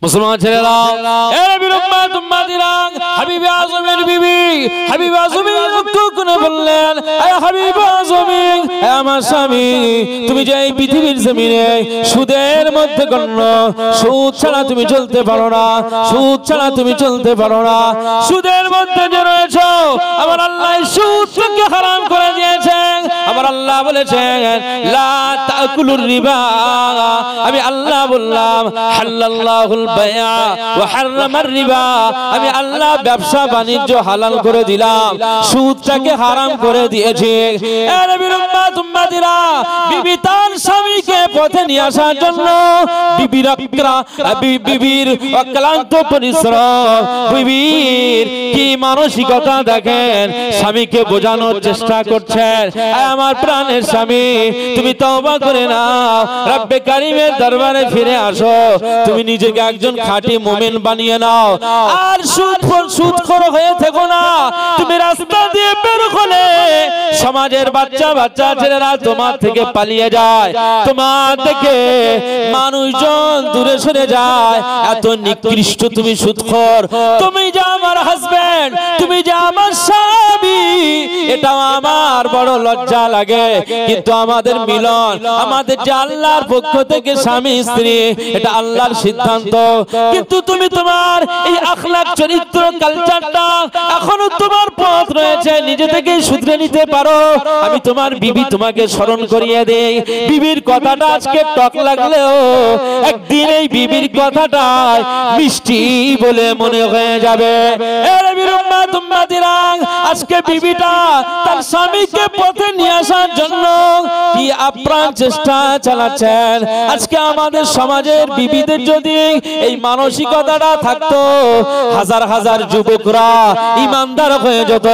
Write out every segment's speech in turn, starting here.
মুসলমান ছেলেরা, এ নবীর উম্মত উম্মতিরা, হাবিবে আজমের বিবি হাবিবে আজমি লক্ষ্য করে বললেন, এ হাবিবে আজমি, হে আমার স্বামী, তুমি যে এই পৃথিবীর জমিনে সুদের মধ্যে গণ্য, সুদ ছাড়া তুমি চলতে পারো না, সুদ ছাড়া তুমি চলতে পারো না, সুদের মধ্যে যে রয়েছে আমার আল্লাহ সুদকে হারাম করে দিয়েছেন। আমার আল্লাহ বলেছেন, লা তাকুলুর রিবা, আমি আল্লাহ বললাম হালাল্লাহুল বায়া ওয়া হারামার রিবা, আমি আল্লাহ ব্যবসা বাণিজ্য হালাল করে দিলাম, সুদটাকে হারাম করে দিয়েছি। এ নবীর উম্মত উম্মতিরা, বিবি তার স্বামীকে পথে নিয়ে আসার জন্য বিবির অক্লান্ত পরিশ্রম, বিবির কি মানসিকতা দেখেন, স্বামীকে বোঝানোর চেষ্টা করছেন, আমার প্রাণের স্বামী, তুমি তওবা করে নাও, রব্বে কারীমের দরবারে ফিরে আসো, তুমি নিজেকে একজন খাঁটি মুমিন বানিয়ে নাও, আর সুদখোর হয়ে থেকো না। তুমি রাস্তা দিয়ে বের হলে সমাজের বাচ্চা ছেলেরা তোমার থেকে পালিয়ে যায়, তোমার থেকে মানুষজন দূরে সরে যায়, এত নিকৃষ্ট তুমি সুদখোর, তুমি যে আমার হাজবেন্ড, তুমি যে আমার স্বামী, এটাও আমার বড় লজ্জা লাগে, কিন্তু আমাদের মিলন, আমাদের যে আল্লাহর পক্ষ থেকে স্বামী স্ত্রী, এটা আল্লাহর সিদ্ধান্ত, কিন্তু তুমি তোমার এই আখলাক চরিত্র কালচারটা এখনো তোমার পথ রয়েছে, নিজে থেকে শুধরে নিতে পারো। আমি তোমার বিবি তোমাকে স্মরণ করিয়ে দেই, বিবির কথাটা আজকে টক লাগলেও একদিন এই বিবির কথাটা মিষ্টি বলে মনে হয়ে যাবে। আজকে বিবিটা তার স্বামীকে পথে নিয়ে আসার জন্য কি আপ্রাণ চেষ্টা চালাচ্ছেন। আজকে আমাদের সমাজের বিবিদের যদি এই মানসিকতাটা থাকতো, হাজার হাজার যুবকরা ইমানদার হয়ে যেত,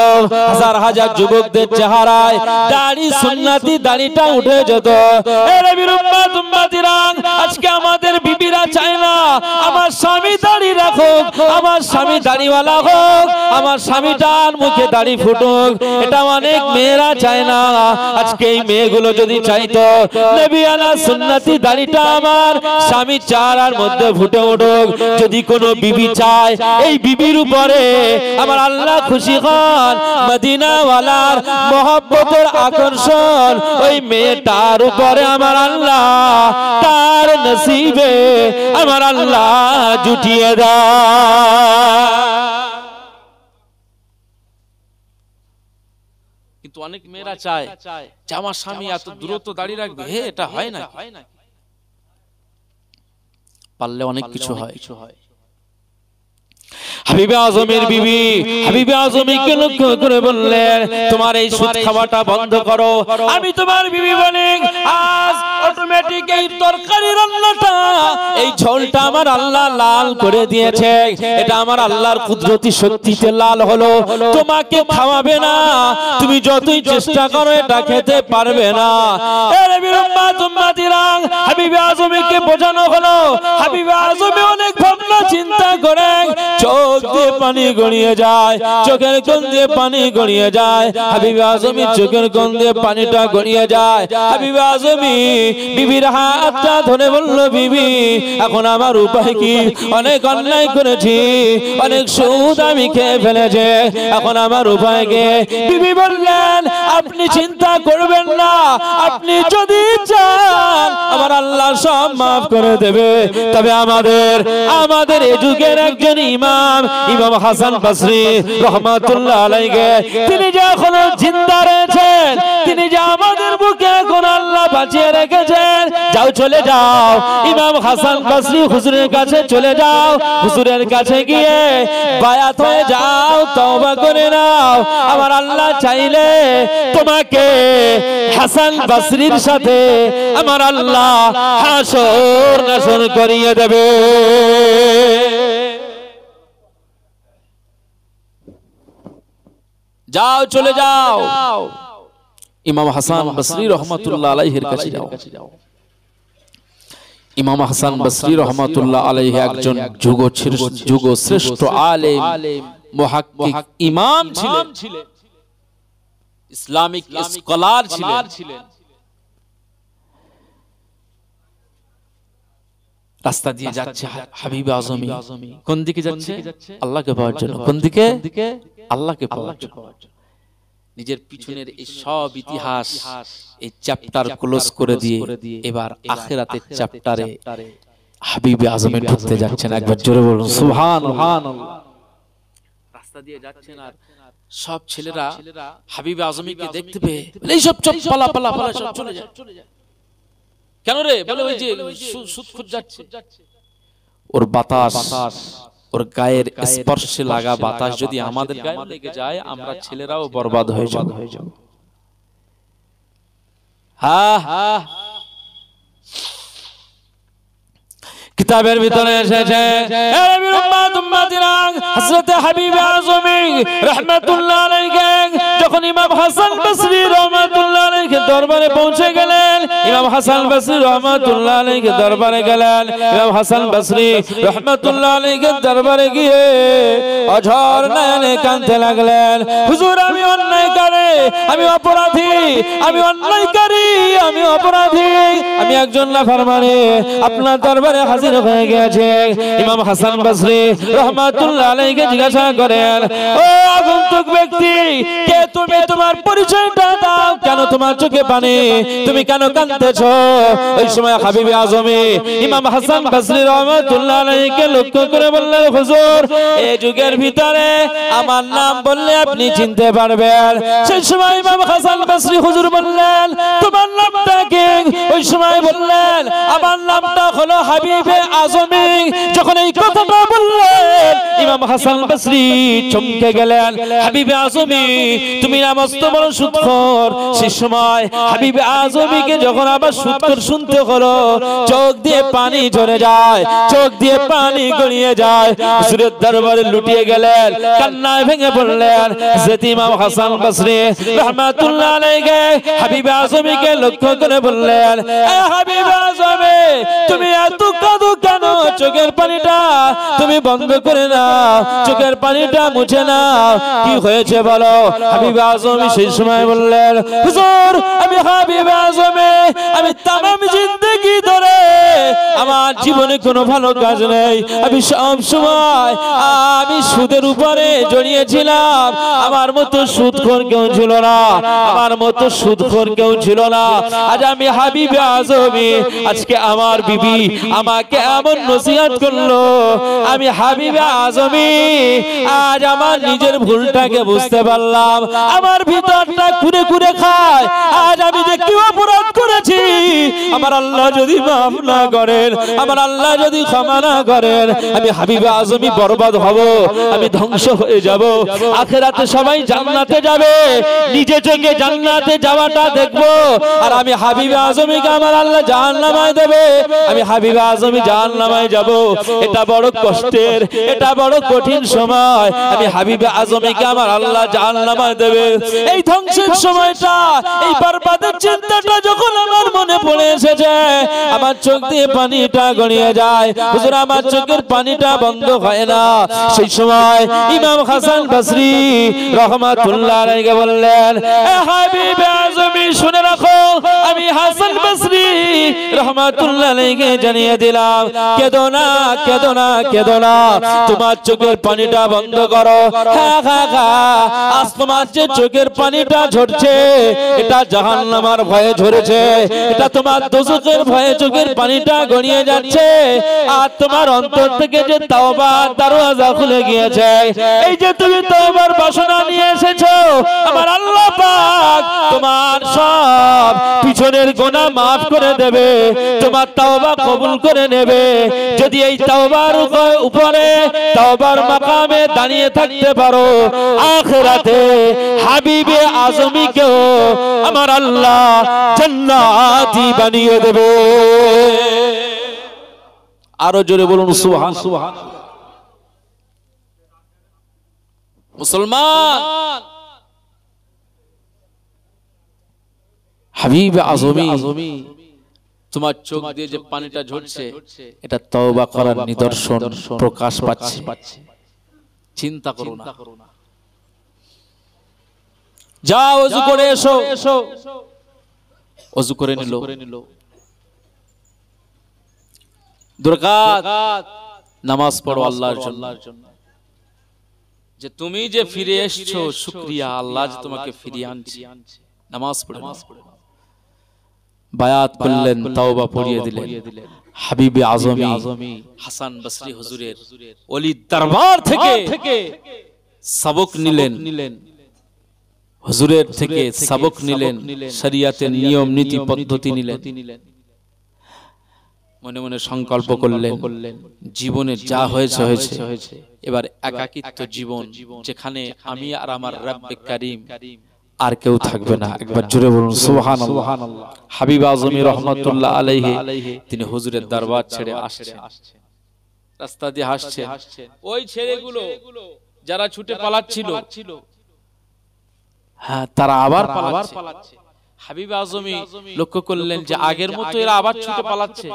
হাজার হাজার যুবকদের চেহারায় দাড়ি, সুন্নতি দাড়িটা উঠে যেত। আজকে আমাদের বিবিরা চায় না আমার স্বামী দাড়ি রাখুক, আমার স্বামী দাড়িওয়ালা হোক, আমার স্বামীটার মুখে দাড়ি ফুটুক, এটা অনেক মেয়েরা চায় না। আজকে এই মেয়েগুলো যদি চাইতো নবী আলা সুন্নতি দাড়িটা আমার স্বামী চারার মধ্যে ফুটে উঠুক, যদি কোনো বিবি চায় এই বিবির উপরে আমার আল্লাহ খুশি হন, মদিনাওয়ালার মহব্বতের আকর্ষণ ওই মেয়েটার উপরে আমার আল্লাহ তার নসিবে আমার আল্লাহ জুটিয়ে দেয়। কিন্তু অনেক মেয়েরা চায় যে আমার স্বামী এত দূরত্ব দাঁড়িয়ে রাখবে, হে এটা হয় না, পারলে অনেক কিছু হয়। হাবিবে আজমের বিবি হাবিবে আজমিকে লক্ষ্য করে বললেন, তোমার এই সুদ খাওয়াটা বন্ধ করো। আমি তোমার বিবি বলি, আজ অটোমেটিক এই তরকারি রান্নাটা, এই ঝোলটা আমার আল্লাহ লাল করে দিয়েছে, এটা আমার আল্লাহর কুদরতি শক্তিতে লাল হলো, তোমাকে খাওয়াবে না, তুমি যতই চেষ্টা করো এটা খেতে পারবে না। হাবিবে আজমিকে বোঝানো হলো, হাবিবে আজমি অনেক ভাবনা চিন্তা করে চোখ দিয়ে পানি গড়িয়ে যায়, চোখের কোণ দিয়ে পানি গড়িয়ে যায়, হাবিবে আজমি চোখের কোণ দিয়ে পানিটা গড়িয়ে যায়। হাবিবে আজমি বিবির হাতটা ধরে বলল, বিবি এখন আমার উপায় কি, অনেক অন্যায় করেছি, অনেক সুদ আমি খেয়ে ফেলেছি, এখন আমার উপায় কি? বিবি বললেন, আপনি চিন্তা করবেন না, আপনি যদি চান আমার আল্লাহ সব মাফ করে দেবে। তবে আমাদের এই যুগের একজন ইমাম হাসান বসরি রহমাতুল্লাহ আলাইহি, তিনি যে এখনো জিন্দা রয়েছেন, তিনি যে আমাদের বুকে এখন আল্লাহ বাঁচিয়ে রেখেছেন। যাও, চলে যাও, ইমাম হাসান বসরি হুজুরের কাছে চলে যাও, হুজুরের কাছে গিয়ে বায়াত হয়ে যাও, তওবা করে নাও। আমার আল্লাহ চাইলে তোমাকে হাসান বসরির সাথে আমার আল্লাহ হাসর নাসর করিয়ে দেবে। যাও, চলে যাও, ইমাম হাসান বসরি রহমাতুল্লাহ আলাইহির কাছে যাও। ইমাম হাসান বসরি রহমাতুল্লাহ আলাইহি একজন যুগ শ্রেষ্ঠ আলেম, মুহাক্কিক ইমাম ছিলেন, ইসলামিক স্কলার ছিলেন। রাস্তা দিয়ে যাচ্ছে হাবিবে আজমি, কোন দিকে যাচ্ছে? আল্লাহকে পাওয়ার জন্য। কোন দিকে? আল্লাহকে পাওয়ার জন্য। নিজের পিছনের এই সব ইতিহাস এই চ্যাপ্টার ক্লোজ করে দিয়ে এবার আখিরাতের চ্যাপ্টারে হাবিবে আজমে ঢুকতে যাচ্ছেন। একবার জোরে বলুন সুবহানাল্লাহ। রাস্তা দিয়ে যাচ্ছেন আর সব ছেলেরা হাবিবে আজমিকে দেখতে পেয়ে এই সব চপ পালা পালা পালা সব চলে যায়। কেন রে? বলে ওই যে সুদ খুঁজ যাচ্ছে। ওর বাতাস, ওর গায়ের স্পর্শে লাগা বাতাস যদি আমাদের গায়ে লেগে যায়, আমরা ছেলেরাও বরবাদ হয়ে যাব। হ্যাঁ হ্যাঁ, কিতাবের ভিতরে এসেছে হযরত হাবিবে আজমি রাহমাতুল্লাহ আলাইহি যখন ইমাম হাসান বসরি রাহমাতুল্লাহ আলাইহি দরবারে পৌঁছে গেলেন, ইমাম হাসান বসরি রাহমাতুল্লাহ আলাইহি দরবারে গেলেন। ইমাম হাসান বসরি রাহমাতুল্লাহ আলাইহি দরবারে গিয়ে অঝর নয়নে কাঁদতে লাগলেন, হুজুর আমি অন্যায়কারী, আমি অপরাধী, আমি অন্যায়কারী, আমি অপরাধী, আমি একজন নাফরমানি, আপনার দরবারে হাজির হয়ে গেছে। ইমাম হাসান বসরি রাহমাতুল্লাহ আলাইহি জিজ্ঞাসা করেন, ও আগন্তুক ব্যক্তি, কে তুমি? তোমার পরিচয়টা দাও। কেন তোমার চোখে পানি? তুমি কেন কাঁদতেছো? ওই সময় হাবিবে আজমি ইমাম হাসান বসরি রাহমাতুল্লাহ আলাইহিকে লক্ষ্য করে বললেন, হুজুর এই যুগের ভিতরে আমার নাম বললে আপনি চিনতে পারবেন। সেই সময় ইমাম হাসান বসরি হুজুর বললেন, তোমার নামটা কি? ওই সময় বললেন, আমার নামটা হলো হাবিবে আজমি। যখন এই কথাটা বললেন, ইমাম হাসান বসরি চমকে গেলেন, হাবিবে আজমি তুমি নামস্ত বড় সুদখোর। সেই সময় হাবিবে আজমিকে যখন আবার সুদখোর শুনতে হলো, চোখ দিয়ে পানি ঝরে যায়, চোখ দিয়ে পানি গড়িয়ে যায়, হুজুরের দরবারে লুটিয়ে গেলেন, কান্নায় ভেঙে পড়লেন। হযরত ইমাম হাসান বসরি রাহমাতুল্লাহ আলাইহি হাবিবে আজমিকে লক্ষ্য করে বললেন, এ হাবিবে আজমি তুমি এত কাঁদো কেন? চোখের পানিটা তুমি বন্ধ করে নাও, চোখের পানিটা মুছে নাও, কি হয়েছে বলো? হাবিবে আজমি সেই সময় বললেন, হুজুর আমি হাবিবে আজমি, আমি তামাম জিন্দেগি ধরে আমার জীবনে কোনো ভালো কাজ নেই, আমি সব সময় আমি সুদের উপরে জড়িয়েছিলাম, আমার মতো সুদখোর কেউ ছিল না, আমার মতো সুদখোর কেউ ছিল না। আজ আমি হাবিবে আজমি, আজকে আমার বিবি আমাকে এমন নসিহত করলো, আমি হাবিবে আজমি আজ আমার নিজের ভুলটাকে বুঝতে পারলাম, আমার ভিতরটা ঘুরে ঘুরে খায়। আজ আমি যে কি অপরাধ করেছি, আমার আল্লাহ যদি মাফ না করেন, আমার আল্লাহ যদি ক্ষমা না করেন, আমি হাবিবে আজমি বরবাদ হব, আমি ধ্বংস হয়ে যাব। আখিরাতে সবাই জান্নাতে যাবে, নিজে চোখে জান্নাতে যাওয়াটা দেখবো, আর আমি হাবিবে আজমিকে আমার আল্লাহ জাহান্নামায় দেবে, আমি হাবিবে আজমি জাহান্নামায় যাব। এটা বড় কষ্টের, এটা বড় কঠিন সময়, আমি হাবিবে আজমিকে আমার আল্লাহ জাহান্নামায় দেবে। এই ধ্বংসের সময়টা, এই বরবাদের চিন্তাটা যখন আমার মনে পড়ে এসেছে, আমার চোখ দিয়ে পানিটা গড়িয়ে যায়, হুজুর আমার চোখের পানিটা বন্ধ হয় না। সেই সময় ইমাম হাসান বসরি রাহমাতুল্লাহ আলাইহি বললেন, এ হাবিবে আজমি শুনে রাখো, আমি হাসান বসরি রাহমাতুল্লাহ আলাইহি জানিয়ে দিলাম, কেঁদো না, কেঁদো না, কেঁদো না, তোমার চোখের পানিটা বন্ধ করো। হ্যাঁ হ্যাঁ হ্যাঁ, আজ তোমার যে চোখের পানিটা ঝরছে, এটা জাহান্নামের ভয়ে ঝরেছে, এটা তোমার দোজখের ভয়ে চোখের পানিটা গড়িয়ে যাচ্ছে, আর তোমার অন্তর থেকে যে তওবার দরওয়াজা খুলে গিয়েছে, এই যে তুমি তওবার বাসনা নিয়ে এসেছো, আমার আল্লাহ পাক তোমার সব পিছনের গুনাহ maaf করে দেবে, তোমার তওবা কবুল করে নেবে। যদি এই তওবার উপরে তওবার মাকামে দাঁড়িয়ে থাকতে পারো, আখিরাতে হাবিবে আজমিকেও আমার আল্লাহ জান্নাতি বানিয়ে দেবে। আরো জোরে বলুন সুবহান। মুসলমান, হাবিবে আজমি তোমার চোখ দিয়ে যে পানিটা ঝরছে, এটা তওবা করার নিদর্শন প্রকাশ পাচ্ছে। চিন্তা করো না, যাও ওযু করে এসো। ওযু করে নিল, দুরাকাত নামাজ পড়ো আল্লাহর জন্য, যে তুমি যে ফিরে এসছো শুকরিয়া, আল্লাহ যে তোমাকে ফিরিয়ে আনছে। নামাজ পড়ে বায়াত করলেন, তাওবা পড়িয়ে দিলেন। হাবিবে আজমি হাসান বসরি হুজুরের ওলির দরবার থেকে সবক নিলেন, হুজুরের থেকে সবক নিলেন, শরিয়াতের নিয়ম নীতি পদ্ধতি নিলেন। মনে মনে সংকল্প করলেন, জীবনে যা হয়েছে হয়েছে, এবার একাকিত্ব জীবন, যেখানে আমি আর আমার রব্বে কারীম, আর কেউ থাকবে না। একবার জোরে বলুন সুবহানাল্লাহ। হাবিব আজমি রহমাতুল্লাহ আলাইহি তিনি হুজুরের দরবার ছেড়ে আসছেন, রাস্তা দিয়ে হাসছেন। ওই ছেলেগুলো যারা ছুটে পালাচ্ছিল, হ্যাঁ তারা আবার পালাচ্ছে। হাবিব আজমি লক্ষ্য করলেন যে আগের মতো এরা আবার ছুটে পালাচ্ছে।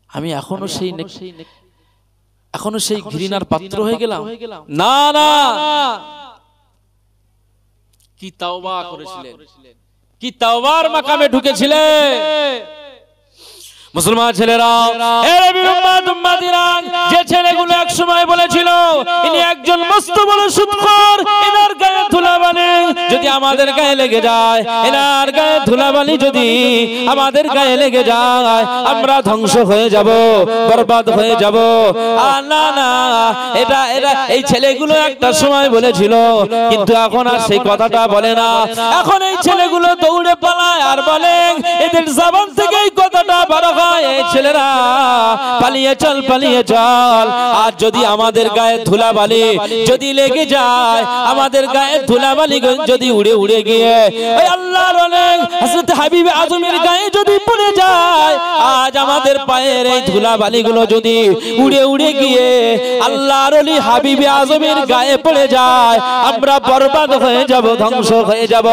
আমি এখনো সেই ঘৃণার পাত্র হয়ে গেলাম? না না, কি তাওবা করেছিলেন, কি তাওবার মাকামে ঢুকেছিলেন মুসলমান ছেলেরা। যে ছেলেগুলো এক সময় বলেছিল ইনি একজন মস্ত বড় সুদখোর, এনার গায়ে ধুলাবালি যদি আমাদের গায়ে লেগে যায়, এনার গায়ে ধুলাবালি যদি আমাদের গায়ে লেগে যায়, আমরা ধ্বংস হয়ে যাব, বরবাদ হয়ে যাব। আর না না, এটা এই ছেলেগুলো একটা সময় বলেছিল, কিন্তু এখন আর সেই কথাটা বলে না। এখন এই ছেলেগুলো দৌড়ে পালায় আর বলে, এদের জবান থেকে এই কথাটা বড় হয়, এই ছেলেরা পালিয়ে চল, পালিয়ে চল। আর যদি আমাদের গায়ে ধুলাবালি যদি লেগে যায়, আমাদের গায়ে ধুলাবালি যদি উড়ে উড়ে গিয়ে ওই আল্লাহর ওলি হযরত হাবিব আজমের গায়ে যদি পড়ে যায়, আজ আমাদের পায়ের এই ধুলাবালিগুলো যদি উড়ে উড়ে গিয়ে আল্লাহর ওলি হাবিব আজমের গায়ে পড়ে যায়, আমরা বরবাদ হয়ে যাব, ধ্বংস হয়ে যাব।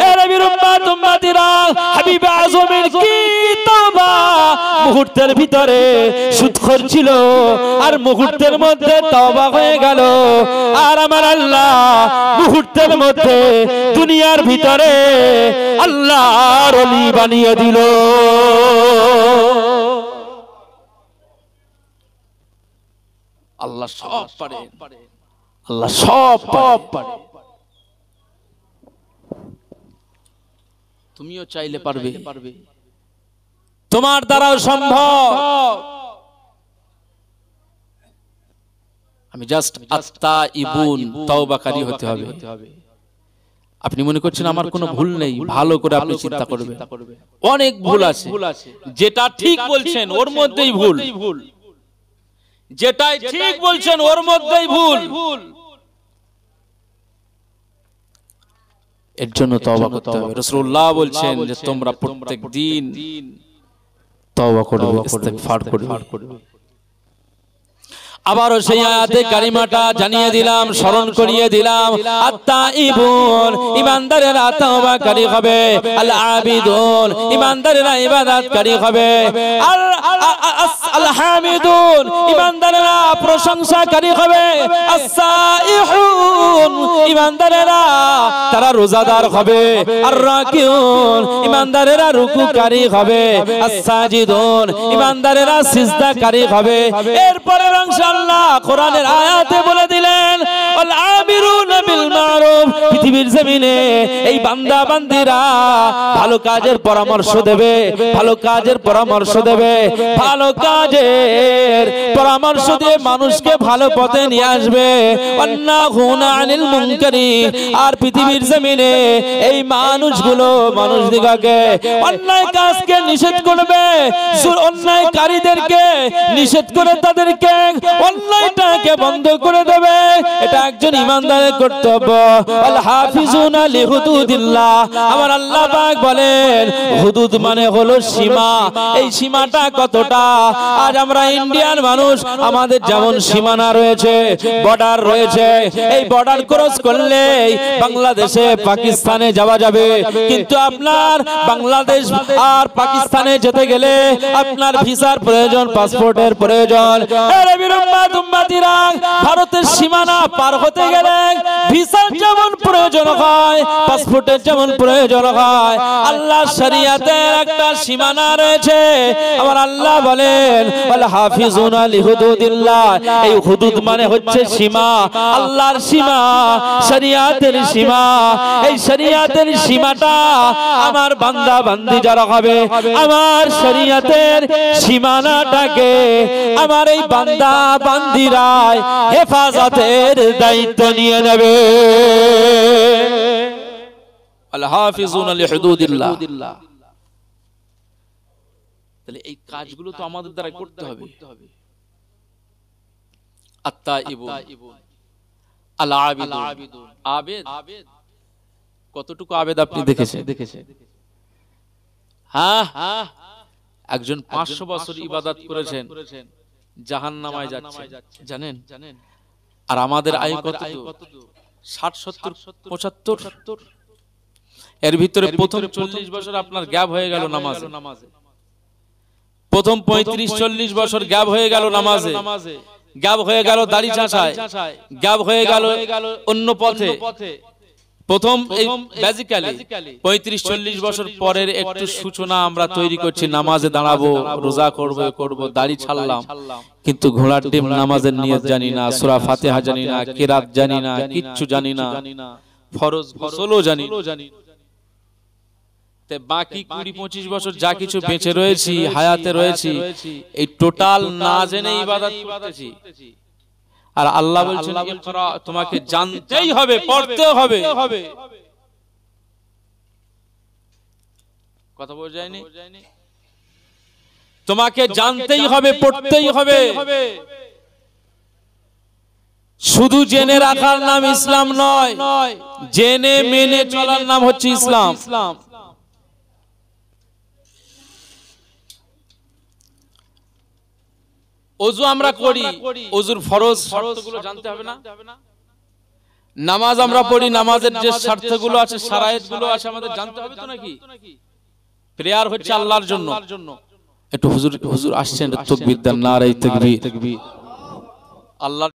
এ নবীর উম্মত উম্মতিরা, হাবিব আজমের কি তওবা! মুহূর্তের ভিতরে সুদখোর ছিল, আর মুহূর্তের মধ্যে তওবা হয়ে গেল। আর আমার আল্লাহ মুহূর্তের মধ্যে দুনিয়ার ভিতরে আল্লাহর ওলি বানিয়ে দিল। আল্লাহ সব পারে, আল্লাহ সব পারে। তুমিও চাইলে পারবে, তোমার দ্বারাও সম্ভব। আমি জাস্ট আত্তাইবুন, তওবাকারী হতে হবে। আপনি মনে করছেন আমার কোনো ভুল নেই, ভালো করে আপনি চিন্তা করবেন, অনেক ভুল আছে। যেটা ঠিক বলছেন ওর মধ্যেই ভুল, যেটাই ঠিক বলছেন ওর মধ্যেই ভুল। এর জন্য তওবা করতে হবে। রাসূলুল্লাহ বলছেন যে তোমরা প্রত্যেক দিন তওবা করবে, ইস্তিগফার করবে। আবারও সেই আয়াতে কারিমাটা জানিয়ে দিলাম, স্মরণ করিয়ে দিলাম। আত্তাইবুন, ঈমানদারেরা তওবাকারী হবে। আল আবিদুন, ঈমানদারেরা ইবাদতকারী হবে। আল হামিদুন, ঈমানদারেরা প্রশংসাকারী হবে। আস-সাইহুন, ঈমানদারেরা তারা রোজাদার হবে। আর রাকিউন, ঈমানদারেরা রুকুকারী হবে। আস-সাজিদুন, ঈমানদারেরা সিজদাকারী হবে। এরপরের অংশ আল্লাহ কোরআনের আয়াতে বলে দিলেন, আল আমিরুনা বিল মারুফ, পৃথিবীর জমিনে এই বান্দা বান্দীরা ভালো কাজের পরামর্শ দেবে, ভালো কাজের পরামর্শ দেবে, ভালো কাজের পরামর্শ দিয়ে মানুষকে ভালো পথে নিয়ে আসবে। ওয়ান্নাহুনা আনিল মুনকারি, আর পৃথিবীর জমিনে এই মানুষগুলো মানুষদিগকে অন্যায় কাজকে নিষেধ করবে, অন্যায়কারীদেরকে নিষেধ করে তাদেরকে অন্যায়টাকে বন্ধ করে দেবে। এটা একজন ঈমানদারের কর্তব্য। আল হাফিজুনা লিহুদুদিল্লাহ, আমার আল্লাহ পাক বলেন হুদুদ মানে হলো সীমা। এই সীমাটা কতটা? আজ আমরা ইন্ডিয়ান মানুষ, আমাদের যেমন সীমানা রয়েছে, বর্ডার রয়েছে, এই বর্ডার ক্রস করলে বাংলাদেশে পাকিস্তানে যাওয়া যাবে, কিন্তু আপনার বাংলাদেশ আর পাকিস্তানে যেতে গেলে আপনার ভিসার প্রয়োজন, পাসপোর্টের প্রয়োজন। ভারতের সীমানা সীমানা পার হতে গেলে ভিসার যেমন প্রয়োজন হয়, পাসপোর্টের যেমন প্রয়োজন হয়, আল্লাহ শরীয়তের একটা সীমানা রয়েছে। আমার আল্লাহ বলেন ওয়াল হাফিজুনা লিহুদুদিল্লাহ, এই হুদুদ মানে হচ্ছে সীমা, আল্লাহর সীমা, শরীয়তের সীমা। এই শরীয়তের সীমাটা আমার বান্দা বান্দি যারা হবে, আমার শরীয়তের সীমানাটাকে আমার এই বান্দা বান্দিরা হেফাজতের দায়িত্ব নিয়ে নেবে। আল হাফিজুনা লিহুদুদিল্লাহ। তাহলে এই কাজগুলো তো আমাদের দ্বারা করতে হবে। আত্তাইবুন আল আবিদুন, আবেদ কতটুকু আবেদ আপনি দেখেছেন? হ্যাঁ, একজন 500 বছর ইবাদত করেছেন, জাহান্নামায় যাচ্ছে, জানেন? আর আমাদের আয়ু কত? 60, 70, 75। এর ভিতরে প্রথম 40 বছর আপনার গ্যাপ হয়ে গেল নামাজে, প্রথম 35-40 বছর গ্যাপ হয়ে গেল নামাজে, গ্যাপ হয়ে গেল দাড়ি চাঁচায়, গ্যাপ হয়ে গেল অন্য পথে। প্রথম এই বেসিক্যালি 35-40 বছর পরের একটু সূচনা আমরা তৈরি করছি, নামাজে দাঁড়াবো, রোজা করব, দাড়ি ছাড়লাম, কিন্তু ঘোড়ার ডিম নামাজের নিয়ত জানি না, সূরা ফাতিহা জানি না, কিরাত জানি না, কিচ্ছু জানি না, ফরজ গোসলও জানি না। তে বাকি 20-25 বছর যা কিছু বেঁচে রয়েছি, হায়াতে রয়েছি, এই টোটাল না জেনে ইবাদত করতেছি। আর আল্লাহ বলছেন ইকরা, তোমাকে জানতেই হবে, পড়তে হবে। কথা বোঝা যায়নি? তোমাকে জানতেই হবে, পড়তেই হবে। শুধু জেনে রাখার নাম ইসলাম নয়, জেনে মেনে চলার নাম হচ্ছে ইসলাম। ওযু আমরা করি, ওযুর ফরজ শর্তগুলো জানতে হবে না? নামাজ আমরা পড়ি, নামাজের যে শর্তগুলো আছে, শারায়েতগুলো আছে, আমাদের জানতে হবে তো নাকি? প্রেয়ার হচ্ছে আল্লাহর জন্য। একটু হুজুর আসছেন, তাকবীর দেন, নারে তাকবীর। আল্লাহ